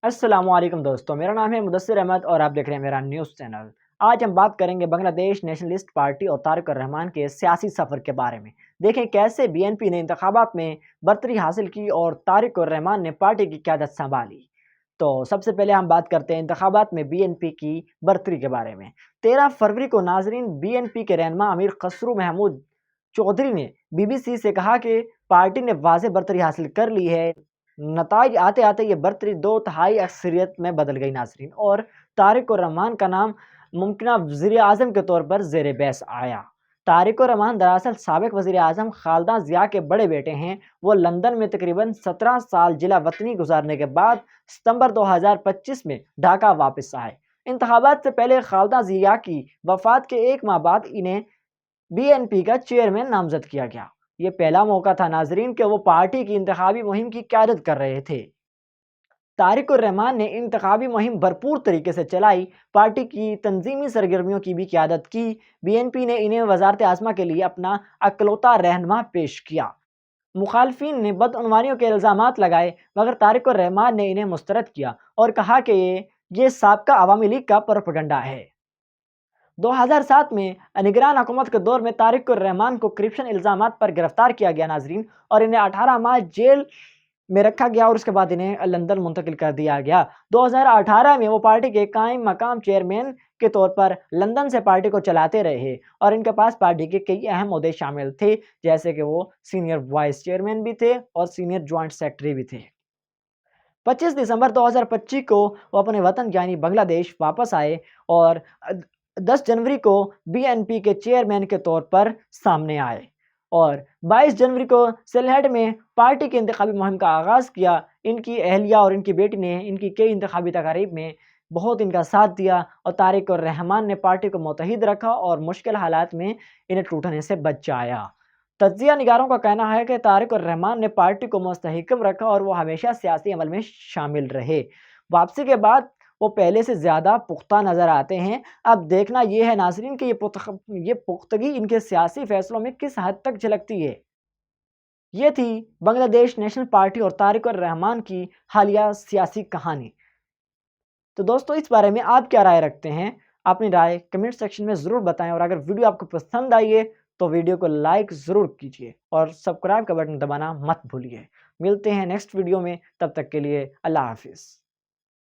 अस्सलाम वालेकुम दोस्तों, मेरा नाम है मुदस्सिर अहमद और आप देख रहे हैं मेरा न्यूज़ चैनल। आज हम बात करेंगे बांग्लादेश नेशनलिस्ट पार्टी और तारिक रहमान के सियासी सफ़र के बारे में। देखें कैसे बीएनपी ने इंतखाबात में बरतरी हासिल की और तारिक रहमान ने पार्टी की क़यादत संभाली। तो सबसे पहले हम बात करते हैं इंतखाबात में बीएनपी की बरतरी के बारे में। 13 फरवरी को नाजरीन बीएनपी के रहनुमा अमीर खसरू महमूद चौधरी ने बीबीसी से कहा कि पार्टी ने वाज़ेह बरतरी हासिल कर ली है। नताइज आते आते ये बरतरी दो तिहाई अक्सरियत में बदल गई नाजरीन, और तारिक रहमान का नाम मुमकिन वज़ीर आज़म के तौर पर ज़ेर बहस आया। तारिक रहमान दरअसल साबिक वज़ीर आज़म खालिदा ज़िया के बड़े बेटे हैं। वो लंदन में तकरीबन 17 साल जिला वतनी गुजारने के बाद सितंबर 2025 में ढाका वापस आए। इंतखाबात से पहले खालिदा ज़िया की वफात के एक माह बाद इन्हें बीएनपी का चेयरमैन नामजद किया गया। ये पहला मौका था नाजरीन कि वो पार्टी की इंतखाबी मुहिम की क़यादत कर रहे थे। तारिक रहमान ने इंतखाबी मुहिम भरपूर तरीके से चलाई, पार्टी की तंजीमी सरगर्मियों की भी क़यादत की। बीएनपी ने इन्हें वज़ारत आज़मा के लिए अपना अकलौता रहनुमा पेश किया। मुखालफिन ने बदअनवानियों के इल्ज़ामात लगाए, मगर तारिक रहमान ने इन्हें मुस्तरद किया और कहा कि ये साबका अवामी लीग का प्रोपेगेंडा है। 2007 में निगरान हुकूमत के दौर में तारिक रहमान को करप्शन इल्ज़ामात पर गिरफ्तार किया गया नाजरीन, और इन्हें 18 माह जेल में रखा गया और उसके बाद इन्हें लंदन मुंतकिल कर दिया गया। 2018 में वो पार्टी के कायम मकाम चेयरमैन के तौर पर लंदन से पार्टी को चलाते रहे, और इनके पास पार्टी के कई अहम ओहदे शामिल थे, जैसे कि वो सीनियर वाइस चेयरमैन भी थे और सीनियर जॉइंट सेक्रेटरी भी थे। 25 दिसंबर 2025 को वो अपने वतन यानी बांग्लादेश वापस आए और 10 जनवरी को बीएनपी के चेयरमैन के तौर पर सामने आए, और 22 जनवरी को सिलहट में पार्टी की इंतखाबी मुहिम का आगाज़ किया। इनकी अहलिया और इनकी बेटी ने इनकी कई इंतखाबी तकारीब में बहुत इनका साथ दिया, और तारिक रहमान ने पार्टी को मुत्तहिद रखा और मुश्किल हालात में इन्हें टूटने से बचाया। तज्जिया निगारों का कहना है कि तारिक रहमान ने पार्टी को मुस्तहकम रखा और वो हमेशा सियासी अमल में शामिल रहे। वापसी के बाद वो पहले से ज़्यादा पुख्ता नज़र आते हैं। अब देखना ये है नाज़रीन कि ये पुख्तगी इनके सियासी फैसलों में किस हद तक झलकती है। ये थी बांग्लादेश नेशनल पार्टी और तारिक रहमान की हालिया सियासी कहानी। तो दोस्तों, इस बारे में आप क्या राय रखते हैं? अपनी राय कमेंट सेक्शन में ज़रूर बताएं, और अगर वीडियो आपको पसंद आई है तो वीडियो को लाइक ज़रूर कीजिए और सब्सक्राइब का बटन दबाना मत भूलिए। मिलते हैं नेक्स्ट वीडियो में, तब तक के लिए अल्लाह हाफ़िज़।